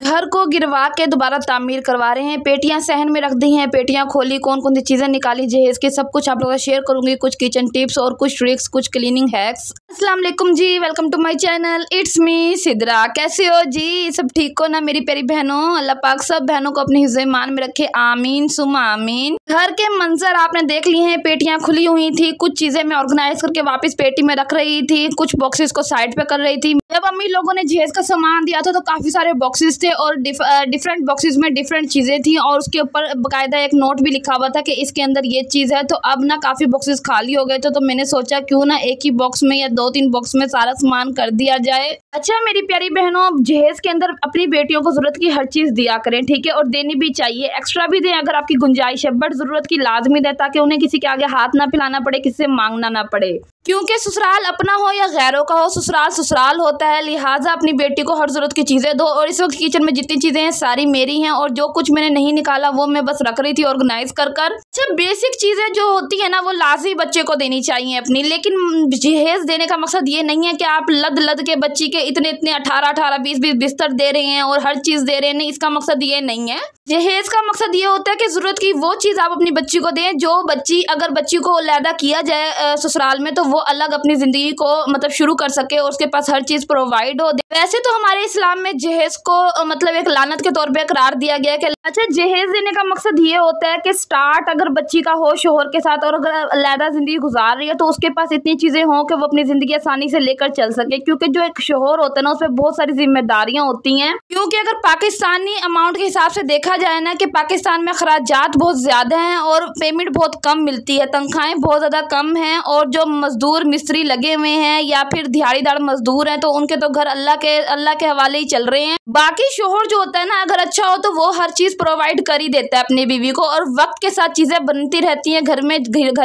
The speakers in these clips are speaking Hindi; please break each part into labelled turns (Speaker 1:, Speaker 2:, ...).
Speaker 1: घर को गिरवा के दोबारा तामीर करवा रहे हैं। पेटियां सहन में रख दी हैं, पेटियां खोली, कौन कौन सी चीज़ें निकाली जहेज के, सब कुछ आप लोगों से शेयर करूंगी। कुछ किचन टिप्स और कुछ ट्रिक्स, कुछ क्लीनिंग हैक्स। अस्सलाम वालेकुम जी, welcome to my channel, it's me Sidra. कैसे हो जी, सब ठीक हो ना मेरी प्यारी बहनों? अल्लाह पाक सब बहनों को अपने हिफ्ज़ ईमान में रखे, आमीन सुमा आमीन। घर के मंजर आपने देख लिए हैं, पेटियां खुली हुई थी, कुछ चीज़ें मैं ऑर्गेनाइज करके वापस पेटी में रख रही थी, कुछ बॉक्सेस को साइड पे कर रही थी। जब अम्मी लोगों ने जहेज का सामान दिया था तो काफ़ी सारे बॉक्सेस थे और डिफरेंट बॉक्सेस में डिफरेंट चीज़ें थी और उसके ऊपर बाकायदा एक नोट भी लिखा हुआ था कि इसके अंदर ये चीज़ है। तो अब ना काफ़ी बॉक्सेस खाली हो गए थे, तो मैंने सोचा क्यों ना एक ही बॉक्स में या 2-3 बॉक्स में सारा सामान कर दिया जाए। अच्छा मेरी प्यारी बहनों, जहेज के अंदर अपनी बेटियों को ज़रूरत की हर चीज़ दिया करें, ठीक है, और देनी भी चाहिए, एक्स्ट्रा भी दें अगर आपकी गुंजाइश है, बट ज़रूरत की लाजमी दें ताकि उन्हें किसी के आगे हाथ ना फैलाना पड़े, किसी से मांगना ना पड़े। क्योंकि ससुराल अपना हो या गैरों का हो, ससुराल ससुराल होता है। लिहाजा अपनी बेटी को हर ज़रूरत की चीज़ें दो। और इस वक्त किचन में जितनी चीज़ें हैं सारी मेरी हैं और जो कुछ मैंने नहीं निकाला वो मैं बस रख रही थी ऑर्गेनाइज कर कर। अच्छा बेसिक चीज़ें जो होती है ना वो लाजमी बच्चे को देनी चाहिए अपनी, लेकिन जहेज देने का मकसद ये नहीं है कि आप लद लद के बच्ची के इतने 18-18, 20-20 बिस्तर दे रहे हैं और हर चीज़ दे रहे हैं, नहीं, इसका मकसद ये नहीं है। जहेज का मकसद ये होता है कि ज़रूरत की वो चीज़ आप अपनी बच्ची को दें जो बच्ची, अगर बच्ची को अलहदा किया जाए ससुराल में तो वो अलग अपनी ज़िंदगी को मतलब शुरू कर सके और उसके पास हर चीज़ प्रोवाइड हो। वैसे तो हमारे इस्लाम में जहेज को मतलब एक लानत के तौर पे करार दिया गया है कि अच्छा जहेज देने का मकसद ये होता है कि स्टार्ट अगर बच्ची का हो शोहर के साथ और अगर अलहदा ज़िंदगी गुजार रही है तो उसके पास इतनी चीज़ें हों कि वो अपनी ज़िंदगी आसानी से लेकर चल सके। क्योंकि जो एक शोहर होता है ना उस पर बहुत सारी जिम्मेदारियाँ होती हैं। क्योंकि अगर पाकिस्तानी अमाउंट के हिसाब से देखा जाए ना कि पाकिस्तान में खराजात बहुत ज़्यादा हैं और पेमेंट बहुत कम मिलती है, तनख्वाहें बहुत ज़्यादा कम हैं और जो मजदूर मिस्त्री लगे हुए हैं या फिर दिहाड़ीदार मजदूर हैं तो उनके तो घर अल्लाह के हवाले ही चल रहे हैं। बाकी शोहर जो होता है ना अगर अच्छा हो तो वो हर चीज़ प्रोवाइड कर ही देता है अपनी बीवी को और वक्त के साथ चीज़ें बनती रहती हैं। घर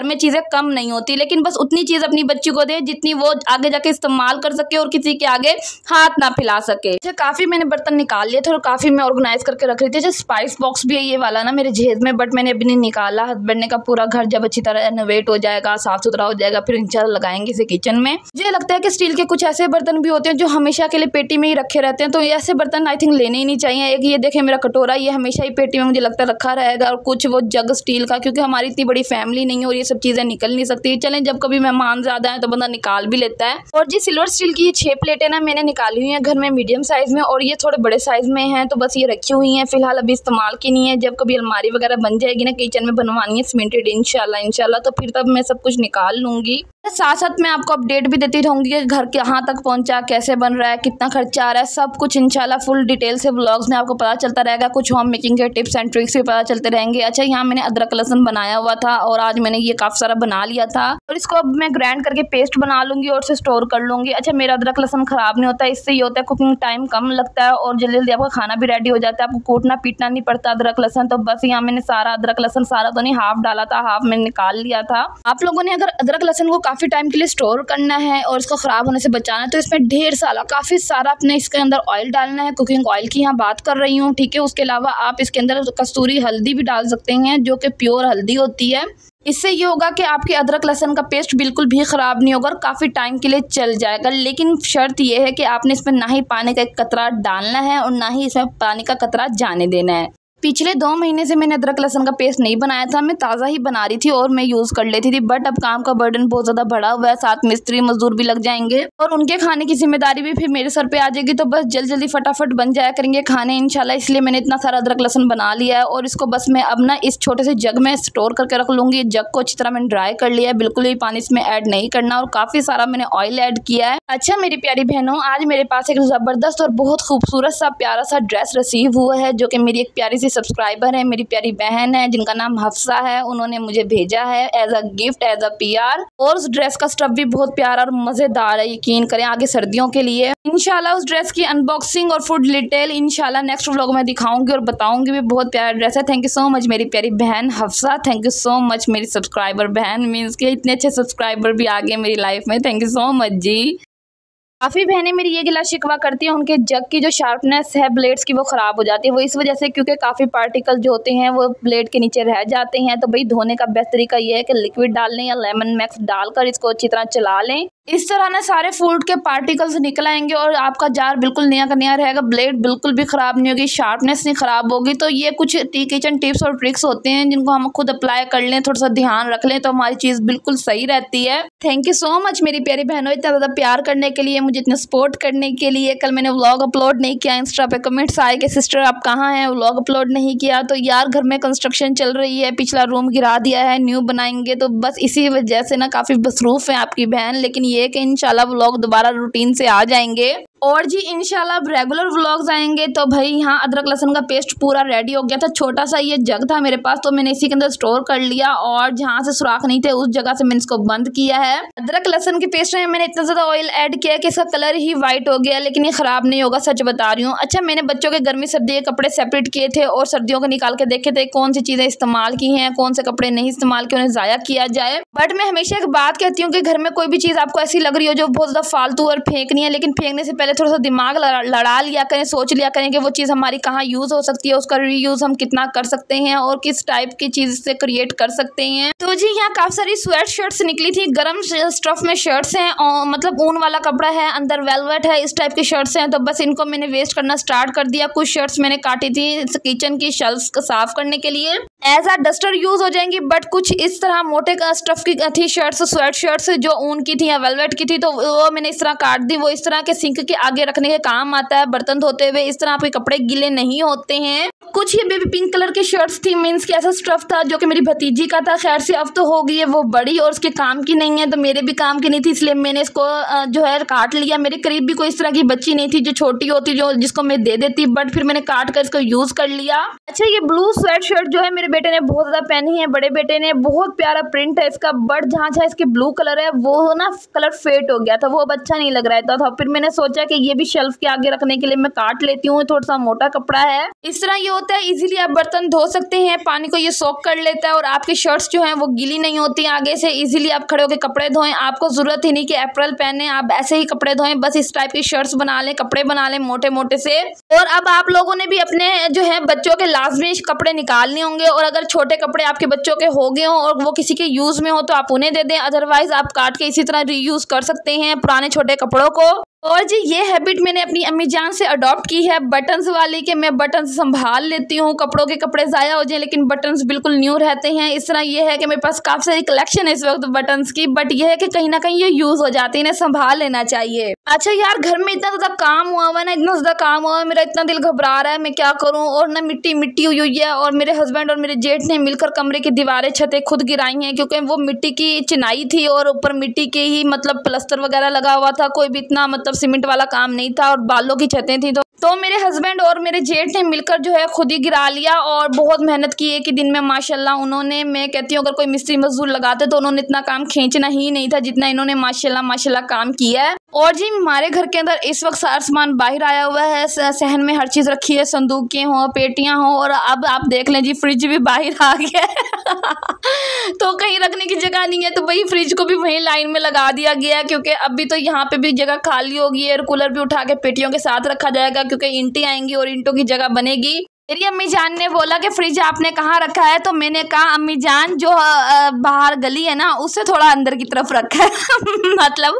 Speaker 1: में चीज़ें कम नहीं होती, लेकिन बस उतनी चीज़ अपनी बच्ची को दे जितनी वो आगे जाके इस्तेमाल कर सके और किसी के आगे हाथ ना फैला सके। अच्छा काफ़ी मैंने बर्तन निकाल लिए थे और काफ़ी मैं ऑर्गेनाइज करके रख रही थी। अच्छा स्पाइस बॉक्स भी है ये वाला ना मेरे जहेज में, बट मैंने अभी नहीं निकाला। हस्बैंड ने कहा पूरा घर जब अच्छी तरह रेनोवेट हो जाएगा, साफ सुथरा हो जाएगा, फिर इंशाल्लाह लगाएंगे इसे किचन में। मुझे लगता है कि स्टील के कुछ ऐसे बर्तन भी होते हैं जो हमेशा के लिए पेटी में ही रखे रहते हैं, तो ऐसे बर्तन आई थिंक लेने ही नहीं चाहिए। एक ये देखें मेरा कटोरा, ये हमेशा ही पेटी में मुझे लगता है रखा रहेगा, और कुछ वो जग स्टील का, क्योंकि हमारी इतनी बड़ी फैमिली नहीं है और ये सब चीज़ें निकल नहीं सकती। चलें जब कभी मेहमान ज़्यादा है तो बंदा निकाल भी लेता है। और जी सिल्वर स्टील की ये 6 प्लेटें ना मैंने निकाली हुई हैं घर में मीडियम साइज़ में, और ये थोड़े बड़े साइज़ में हैं तो बस ये रखी हुई हैं, फिलहाल अभी इस्तेमाल की नहीं है। जब कभी अलमारी वगैरह बन जाएगी ना किचन में बनवानी है सीमेंटेड इंशाल्लाह तो फिर तब मैं सब कुछ निकाल लूँगी। साथ साथ मैं आपको अपडेट भी देती रहूँगी कि घर कहाँ तक पहुँचा, कैसे बन रहा है, कितना खर्चा आ रहा है, सब कुछ इंशाल्लाह फुल डिटेल से व्लॉग्स में आपको पता चलता रहेगा। कुछ होम मेकिंग के टिप्स एंड ट्रिक्स भी पता चलते रहेंगे। अच्छा यहाँ मैंने अदरक लहसुन बनाया हुआ था और आज मैंने ये काफ़ी सारा बना लिया था और इसको अब मैं ग्राइंड करके पेस्ट बना लूँगी और उसे स्टोर कर लूँगी। अच्छा मेरा अदरक लहसुन ख़राब नहीं होता, इससे ये होता है कुकिंग टाइम कम लगता है और जल्दी जल्दी आपका खाना भी रेडी हो जाता है, आपको कूटना पीटना नहीं पड़ता अदरक लहसुन। तो बस यहाँ मैंने सारा अदरक लहसुन, सारा तो नहीं, हाफ डाला था, हाफ मैंने निकाल लिया था। आप लोगों ने अगर अदरक लहसुन को काफ़ी टाइम के लिए स्टोर करना है और इसको ख़राब होने से बचाना है तो इसमें ढेर सारा काफ़ी सारा अपने इसके अंदर ऑयल डालना है। कुकिंग ऑयल की यहाँ बात कर रही हूँ, ठीक है। उसके अलावा आप इसके अंदर कस्तूरी हल्दी भी डाल सकते हैं जो कि प्योर हल्दी होती है। इससे ये होगा कि आपके अदरक लहसुन का पेस्ट बिल्कुल भी ख़राब नहीं होगा और काफ़ी टाइम के लिए चल जाएगा। लेकिन शर्त यह है कि आपने इसमें ना ही पानी का एक कतरा डालना है और ना ही इसमें पानी का कतरा जाने देना है। पिछले 2 महीने से मैंने अदरक लहसुन का पेस्ट नहीं बनाया था, मैं ताज़ा ही बना रही थी और मैं यूज़ कर लेती थी, बट अब काम का बर्डन बहुत ज़्यादा बढ़ा हुआ है, साथ मिस्त्री मजदूर भी लग जाएंगे और उनके खाने की जिम्मेदारी भी फिर मेरे सर पे आ जाएगी। तो बस जल्दी फटाफट बन जाया करेंगे खाने इंशाल्लाह, इसलिए मैंने इतना सारा अदरक लहसुन बना लिया है और इसको बस मैं अब ना इस छोटे से जग में स्टोर करके रख लूँगी। जग को अच्छी तरह मैंने ड्राई कर लिया है, बिल्कुल भी पानी इसमें ऐड नहीं करना और काफ़ी सारा मैंने ऑयल ऐड किया है। अच्छा मेरी प्यारी बहनों, आज मेरे पास एक ज़बरदस्त और बहुत खूबसूरत सा प्यारा सा ड्रेस रिसीव हुआ है जो कि मेरी एक प्यारी सी सब्सक्राइबर है, मेरी प्यारी बहन है जिनका नाम हफ्सा है, उन्होंने मुझे भेजा है as a gift, as a PR। और उस ड्रेस का स्टफ भी बहुत प्यारा और मज़ेदार है, यकीन करें आगे सर्दियों के लिए। इंशाल्लाह उस ड्रेस की अनबॉक्सिंग और फुल डिटेल इंशाल्लाह नेक्स्ट व्लॉग में दिखाऊंगी और बताऊंगी भी। बहुत प्यारा ड्रेस है। थैंक यू सो मच मेरी प्यारी बहन Hafsa, thank you so much मेरी सब्सक्राइबर बहन, मीन्स के इतने अच्छे सब्सक्राइबर भी आ गए मेरी लाइफ में, थैंक यू सो मच जी। काफ़ी बहनें मेरी ये गिला शिकवा करती हैं उनके जग की जो शार्पनेस है ब्लेड्स की वो ख़राब हो जाती है, वो इस वजह से क्योंकि काफ़ी पार्टिकल जो होते हैं वो ब्लेड के नीचे रह जाते हैं। तो भाई धोने का बेस्ट तरीका ये है कि लिक्विड डाल लें या लेमन मैक्स डालकर इसको अच्छी तरह चला लें इस तरह ना सारे फूड के पार्टिकल्स निकल आएंगे और आपका जार बिल्कुल नया का नया रहेगा। ब्लेड बिल्कुल भी ख़राब नहीं होगी, शार्पनेस नहीं ख़राब होगी। तो ये कुछ किचन टिप्स और ट्रिक्स होते हैं जिनको हम खुद अप्लाई कर लें, थोड़ा सा ध्यान रख लें तो हमारी चीज़ बिल्कुल सही रहती है। थैंक यू सो मच मेरी प्यारी बहनों, इतना ज़्यादा प्यार करने के लिए, मुझे इतना सपोर्ट करने के लिए। कल मैंने व्लॉग अपलोड नहीं किया, इंस्टा पे कमेंट्स आए कि सिस्टर आप कहाँ हैं, व्लॉग अपलोड नहीं किया। तो यार घर में कंस्ट्रक्शन चल रही है, पिछला रूम गिरा दिया है, न्यू बनाएंगे, तो बस इसी वजह से ना काफ़ी मसरूफ़ है आपकी बहन। लेकिन ये कि इंशाल्लाह व्लॉग दोबारा रूटीन से आ जाएंगे और जी इंशाल्लाह अब रेगुलर व्लॉग्स आएंगे। तो भाई यहाँ अदरक लहसुन का पेस्ट पूरा रेडी हो गया था। छोटा सा ये जग था मेरे पास तो मैंने इसी के अंदर स्टोर कर लिया और जहाँ से सुराख नहीं थे उस जगह से मैंने इसको बंद किया है। अदरक लहसुन के पेस्ट में मैंने इतना ज़्यादा ऑयल ऐड किया कि इसका कलर ही वाइट हो गया, लेकिन ये ख़राब नहीं होगा, सच बता रही हूँ। अच्छा, मैंने बच्चों के गर्मी सर्दी के कपड़े सेपरेट किए थे और सर्दियों के निकाल के देखे थे कौन सी चीज़ें इस्तेमाल की हैं, कौन से कपड़े नहीं इस्तेमाल किए, उन्हें ज़ाया किया जाए। बट मैं हमेशा एक बात कहती हूँ कि घर में कोई भी चीज़ आपको ऐसी लग रही हो जो बहुत ज़्यादा फालतू और फेंकनी है, लेकिन फेंकने से पहले थोड़ा सा दिमाग लड़ा लिया करें, सोच लिया करें कि वो चीज़ हमारी कहाँ यूज़ हो सकती है, उसका रीयूज़ हम कितना कर सकते हैं और किस टाइप की चीज़ से क्रिएट कर सकते हैं। तो जी यहाँ काफ़ी सारी स्वेट शर्ट्स निकली थी, गर्म स्टफ में शर्ट्स हैं और मतलब ऊन वाला कपड़ा है, अंदर वेलवेट है, इस टाइप की शर्ट्स हैं। तो बस इनको मैंने वेस्ट करना स्टार्ट कर दिया। कुछ शर्ट्स मैंने काटी थी किचन की शेल्फ्स को साफ करने के लिए, एज आ डस्टर यूज हो जाएंगी। बट कुछ इस तरह मोटे स्टफ की थी शर्ट्स, स्वेट शर्ट्स जो ऊन की थी या वेलवेट की थी, तो वो मैंने इस तरह काट दी। वो इस तरह के सिंक के आगे रखने के काम आता है, बर्तन धोते हुए इस तरह आपके कपड़े गीले नहीं होते हैं। कुछ ये बेबी पिंक कलर की शर्ट्स थी, मीन्स कि ऐसा स्टफ था जो कि मेरी भतीजी का था। खैर से अब तो हो गई है वो बड़ी और उसके काम की नहीं है, तो मेरे भी काम की नहीं थी, इसलिए मैंने इसको जो है काट लिया। मेरे करीब भी कोई इस तरह की बच्ची नहीं थी जो छोटी होती जो जिसको मैं दे देती, बट फिर मैंने काट कर इसको यूज कर लिया। अच्छा, ये ब्लू स्वेट शर्ट जो है मेरे बेटे ने बहुत ज़्यादा पहनी है, बड़े बेटे ने, बहुत प्यारा प्रिंट है इसका, बट जहाँ जहाँ इसके ब्लू कलर है वो ना कलर फेड हो गया था, वो अब अच्छा नहीं लग रहा था। फिर मैंने सोचा कि ये भी शेल्फ के आगे रखने के लिए मैं काट लेती हूँ, थोड़ा सा मोटा कपड़ा है। इस तरह ये होता है, इजीली आप बर्तन धो सकते हैं, पानी को ये सोक कर लेता है और आपकी शर्ट्स जो हैं वो गीली नहीं होती आगे से। इजीली आप खड़े होकर कपड़े धोएं, आपको जरूरत ही नहीं कि अप्रैल पहने, आप ऐसे ही कपड़े धोएं। बस इस टाइप की शर्ट्स बना लें, कपड़े बना लें मोटे मोटे से। और अब आप लोगों ने भी अपने जो है बच्चों के लाजमी कपड़े निकालने होंगे, और अगर छोटे कपड़े आपके बच्चों के हो गए हों और वो किसी के यूज में हो तो आप उन्हें दे दें, अदरवाइज आप काट के इसी तरह रीयूज कर सकते हैं पुराने छोटे कपड़ों को। और जी ये हैबिट मैंने अपनी अम्मी जान से अडॉप्ट की है, बटन्स वाली, कि मैं बटन्स संभाल लेती हूँ, कपड़ों के कपड़े ज़ाया हो जाए लेकिन बटन्स बिल्कुल न्यू रहते हैं। इस तरह ये है कि मेरे पास काफ़ी सारी कलेक्शन है इस वक्त बटन्स की, बट ये है कि कहीं ना कहीं ये यूज़ हो जाते हैं, इन्हें संभाल लेना चाहिए। अच्छा यार, घर में इतना ज़्यादा काम हुआ हुआ है ना, इतना ज़्यादा काम हुआ है, मेरा इतना दिल घबरा रहा है, मैं क्या करूँ। और ना मिट्टी मिट्टी हुई हुई है, और मेरे हस्बैंड और मेरे जेठ ने मिलकर कमरे की दीवारें छतें खुद गिराई हैं, क्योंकि वो मिट्टी की चिनाई थी और ऊपर मिट्टी के ही मतलब प्लस्तर वगैरह लगा हुआ था, कोई भी इतना मतलब सीमेंट वाला काम नहीं था, और बालों की छतें थी। तो मेरे हस्बैंड और मेरे जेठ ने मिलकर जो है खुद ही गिरा लिया, और बहुत मेहनत की है कि दिन में माशाल्लाह उन्होंने, मैं कहती हूँ अगर कोई मिस्त्री मजदूर लगाते तो उन्होंने इतना काम खींचना ही नहीं था जितना इन्होंने माशाल्लाह काम किया है। और जी हमारे घर के अंदर इस वक्त सारा सामान बाहर आया हुआ है, सहन में हर चीज़ रखी है, संदूकें हों, पेटियां हों, और अब आप देख लें जी फ्रिज भी बाहर आ गया है तो कहीं रखने की जगह नहीं है, तो वही फ्रिज को भी वहीं लाइन में लगा दिया गया है, क्योंकि अभी तो यहाँ पे भी जगह खाली होगी। एयर कूलर भी उठा के पेटियों के साथ रखा जाएगा, क्योंकि ईंटें आएंगी और ईंटों की जगह बनेगी। मेरी अम्मी जान ने बोला कि फ्रिज आपने कहाँ रखा है, तो मैंने कहा अम्मी जान जो बाहर गली है ना उससे थोड़ा अंदर की तरफ रखा है मतलब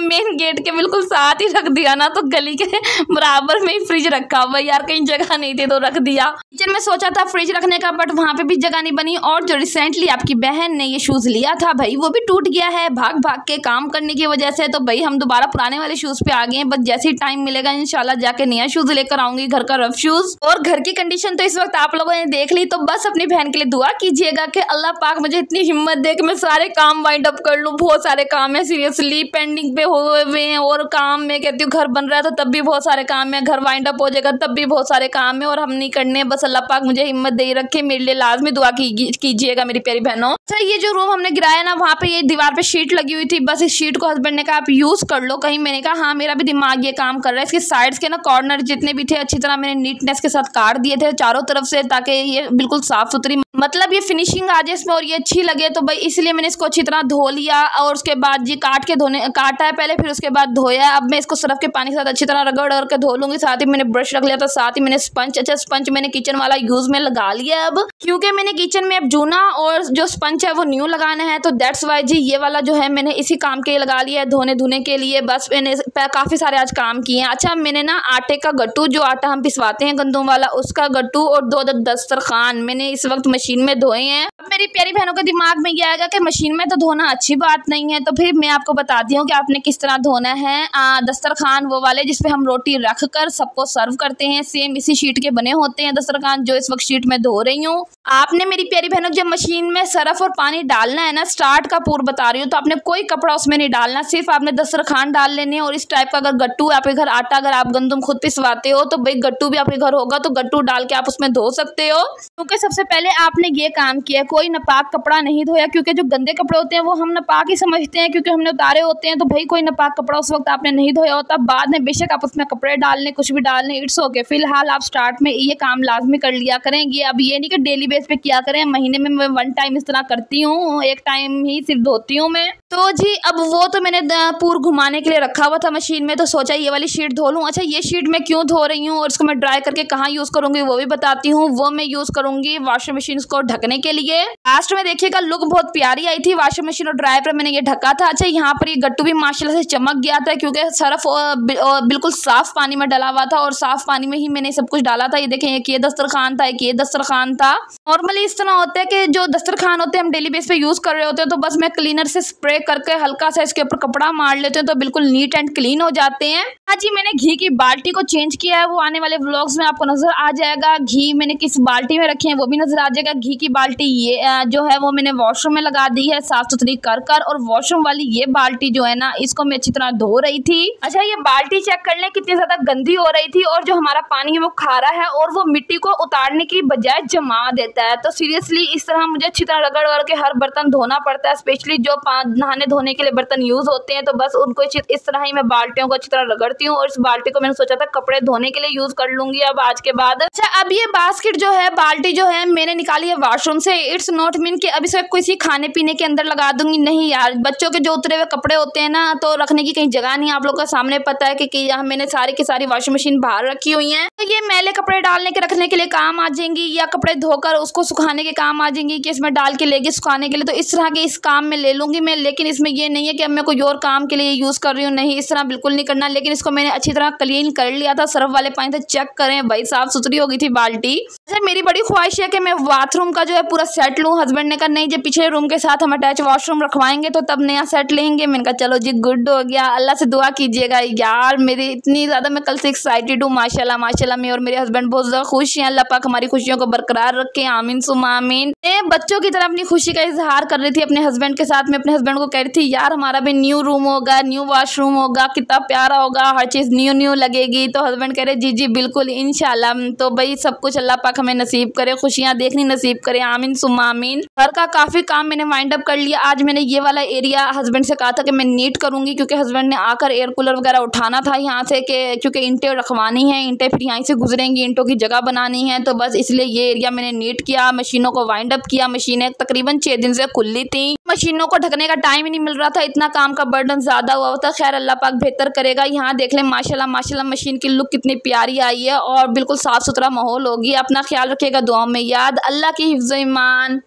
Speaker 1: मेन गेट के बिल्कुल साथ ही रख दिया ना, तो गली के बराबर में ही फ्रिज रखा हुआ यार, कहीं जगह नहीं थी तो रख दिया। किचन में सोचा था फ्रिज रखने का, बट वहाँ पे भी जगह नहीं बनी। और जो रिसेंटली आपकी बहन ने ये शूज़ लिया था भाई, वो भी टूट गया है भाग भाग के काम करने की वजह से। तो भाई हम दोबारा पुराने वाले शूज़ पे आ गए हैं, बस जैसे ही टाइम मिलेगा इंशाल्लाह जाके नया शूज़ लेकर आऊंगी, घर का रफ शूज़। और घर की कंडीशन तो इस वक्त आप लोगों ने देख ली, तो बस अपनी बहन के लिए दुआ कीजिएगा कि अल्लाह पाक मुझे इतनी हिम्मत दे कि मैं सारे काम वाइंड अप कर लूँ। बहुत सारे काम है सीरियसली पेंडिंग पे हुए हैं, और काम में कहती हूँ घर बन रहा है तो तब भी बहुत सारे काम है, घर वाइंड अप हो जाएगा तब भी बहुत सारे काम है, और हम नहीं करने। बस अल्लाह पाक मुझे हिम्मत दे रखे, मेरे लिए लाजमी दुआ कीजिएगा मेरी प्यारी बहनों। अच्छा, ये जो रूम हमने गिराया ना, वहाँ पे ये दीवार पे शीट लगी हुई थी, बस इस शीट को हस्बैंड ने कहा आप यूज कर लो कहीं। मैंने कहा हाँ मेरा भी दिमाग ये काम कर रहा है। इसके साइड्स के ना कॉर्नर जितने भी थे अच्छी तरह मैंने नीटनेस के साथ काट दिए थे चारों तरफ से, ताकि ये बिल्कुल साफ सुथरी मतलब ये फिनिशिंग आ जाए इसमें और ये अच्छी लगे, तो भाई इसलिए मैंने इसको अच्छी तरह धो लिया और उसके बाद जी काटा है पहले, फिर उसके बाद धोया। अब मैं इसको सर्फ के पानी के साथ अच्छी तरह रगड़ के धो लूंगी। साथ ही मैंने ब्रश रख लिया था, साथ ही मैंने स्पंज, अच्छा स्पंज मैंने किचन वाला यूज में लगा लिया अब, क्योंकि मैंने किचन में अब जूना और जो स्पंज है वो न्यू लगाना है, तो दैट्स वाई जी ये वाला जो है मैंने इसी काम के लिए लगा लिया है, धोने के लिए। बस मैंने काफी सारे आज काम किए हैं। अच्छा मैंने ना आटे का गट्टू, जो आटा हम पिसवाते हैं गंदम वाला, उसका गट्टू और 2 दस्तरखान मैंने इस वक्त मशीन में धोए हैं। अब मेरी प्यारी बहनों के दिमाग में ये आएगा कि मशीन में तो धोना अच्छी बात नहीं है, तो फिर मैं आपको बताती हूँ कि आपने किस तरह धोना है। दस्तरखान वो वाले जिसपे हम रोटी रख कर सबको सर्व करते हैं, सेम इसी शीट के बने होते हैं दस्तरखान, जो इस वक्त शीट में धो रही हूँ। आपने मेरी प्यारी बहनों जब मशीन में सरफ और पानी डालना है ना, स्टार्ट का पूर्व बता रही हूँ, तो आपने कोई कपड़ा उसमें नहीं डालना, सिर्फ आपने दस्तरखान डाल लेने। और इस टाइप का अगर गट्टू आपके घर आटा, अगर आप गंदम खुद पिसवाते हो तो भाई गट्टू भी आपके घर होगा, तो गट्टू डाल के आप उसमें धो सकते हो। क्योंकि सबसे पहले आपने ये काम किया, कोई नापाक कपड़ा नहीं धोया, क्योंकि जो गंदे कपड़े होते हैं वो हम नापाक ही समझते हैं क्योंकि हमने उतारे होते हैं, तो भाई कोई नापाक कपड़ा उस वक्त आपने नहीं धोया होता। बाद में बेशक आप उसमें कपड़े डालने, कुछ भी डालने, इट्स ओके। फिलहाल आप स्टार्ट में ये काम लाजमी कर लिया करेंगे। अब ये नहीं कि डेली बेस पे किया करें, महीने में मैं 1 टाइम इस तरह करती हूँ, 1 टाइम ही सिर्फ धोती हूँ मैं। तो जी अब वो तो मैंने पूर घुमाने के लिए रखा हुआ था मशीन में, तो सोचा ये वाली शीट धो लूँ। अच्छा ये शीट मैं क्यों धो रही हूँ और इसको मैं ड्राई करके कहाँ यूज करूंगी वो भी बताती हूँ। वो मैं यूज करूंगी वॉशिंग मशीन को ढकने के लिए। लास्ट में देखिएगा लुक बहुत प्यारी आई थी, वॉशिंग मशीन और ड्राई पर मैंने ये ढका था। अच्छा यहाँ पर ये गट्टू भी माशाल्लाह से चमक गया था, क्योंकि सरफ बिल्कुल साफ पानी में डला हुआ था और साफ पानी में ही मैंने सब कुछ डाला था। ये देखें, एक ये दस्तरखान था, एक ये दस्तरखान था। नॉर्मली इस तरह होता है कि जो दस्तरखान होते हैं हम डेली बेस पे यूज कर रहे होते हैं, तो बस मैं क्लीनर से स्प्रे करके हल्का सा इसके ऊपर कपड़ा मार लेते हैं, तो बिल्कुल नीट एंड क्लीन हो जाते हैं। हाँ जी मैंने घी की बाल्टी को चेंज किया है, वो आने वाले व्लॉग्स में आपको नजर आ जाएगा। घी मैंने किस बाल्टी में रखी है वो भी नजर आ जाएगा। घी की बाल्टी ये जो है वो मैंने वॉशरूम में लगा दी है साफ सुथरी कर। और वॉशरूम वाली ये बाल्टी जो है ना, इसको मैं अच्छी तरह धो रही थी। अच्छा ये बाल्टी चेक कर लें कितनी ज्यादा गंदी हो रही थी, और जो हमारा पानी है वो खारा है और वो मिट्टी को उतारने की बजाय जमा देता है। तो सीरियसली इस तरह मुझे अच्छी तरह रगड़ के हर बर्तन धोना पड़ता है, स्पेशली जो नहाने धोने के लिए बर्तन यूज होते हैं, तो बस उनको इस तरह ही मैं बाल्टियों को अच्छी तरह रगड़ती हूँ। और इस बाल्टी को मैंने सोचा था कपड़े धोने के लिए यूज कर लूंगी अब आज के बाद। अच्छा अब ये बास्केट जो है, बाल्टी जो है मैंने निकाली है वॉशरूम से। इट्स नॉट मीन कि अब इसे किसी खाने पीने के अंदर लगा दूंगी, नहीं यार। बच्चों के जो उतरे हुए कपड़े होते हैं ना, तो रखने की कहीं जगह नहीं, आप लोगों का सामने पता है कि यहाँ मैंने सारी की सारी वॉशिंग मशीन बाहर रखी हुई है। तो ये मैले कपड़े डालने के रखने के लिए काम आ जाएंगी, या कपड़े धोकर उसको सुखाने के काम आ जाएंगी कि इसमें डाल के लेगी सुखाने के लिए, तो इस तरह के इस काम में ले लूंगी मैं। लेकिन इसमें ये नहीं है कि अब मैं कोई और काम के लिए यूज कर रही हूँ, नहीं, इस तरह बिल्कुल नहीं करना। लेकिन इसको मैंने अच्छी तरह क्लीन कर लिया था सर्फ वाले पानी से, चेक करें भाई साफ सुथरी हो गई थी बाल्टी। अच्छा मेरी बड़ी ख्वाहिश है कि मैं बाथरूम का जो है पूरा सेट लूँ। हस्बैंड ने कहा नहीं, जब पिछले रूम के साथ हम अटैच वॉशरूम रखवाएंगे तो तब नया सेट लेंगे। मैंने कहा चलो जी गुड हो गया, अल्लाह से दुआ कीजिएगा यार। मेरी इतनी ज्यादा मैं कल से एक्साइटेड हूँ, माशाल्लाह माशाल्लाह। मैं और मेरे हस्बैंड बहुत ज्यादा खुश हैं, अल्लाह पाक हमारी खुशियों को बरकरार रखे, आमीन सुम्मा आमीन। मैं बच्चों की तरह अपनी खुशी का इजहार कर रही थी अपने हस्बैंड के साथ। मैं अपने हस्बैंड को कह रही थी यार हमारा भी न्यू रूम होगा, न्यू वॉशरूम होगा, कितना प्यारा होगा, हर चीज न्यू न्यू लगेगी। तो हस्बैंड कह रहे जी जी बिल्कुल इंशाल्लाह। तो भाई सब कुछ अल्लाह पाक हमें नसीब करे, खुशियां देखनी नसीब करे, आमीन सुम्मा आमीन। घर का काफी काम मैंने वाइंड अप कर लिया। आज मैंने ये वाला एरिया हस्बैंड से कहा था कि मैं नीट करूंगी, क्योंकि हस्बैंड ने आकर एयर कूलर वगैरह उठाना था यहाँ से, क्योंकि इंटें रखवानी है, इंटें फिर यहाँ से गुजरेंगी, इंटों की जगह बनानी है, तो बस इसलिए ये एरिया मैंने नीट किया, मशीनों को वाइंड अप किया। मशीनें तकरीबन 6 दिन से खुली थी, मशीनों को ढकने का टाइम ही नहीं मिल रहा था, इतना काम का बर्डन ज्यादा हुआ था। खैर अल्लाह पाक बेहतर करेगा। यहाँ देख लें माशाल्लाह माशाल्लाह मशीन की लुक कितनी प्यारी आई है और बिल्कुल साफ सुथरा माहौल होगी। अपना ख्याल रखिएगा, दुआओं में याद। अल्लाह की हिफ्ज़-ओ-ईमान।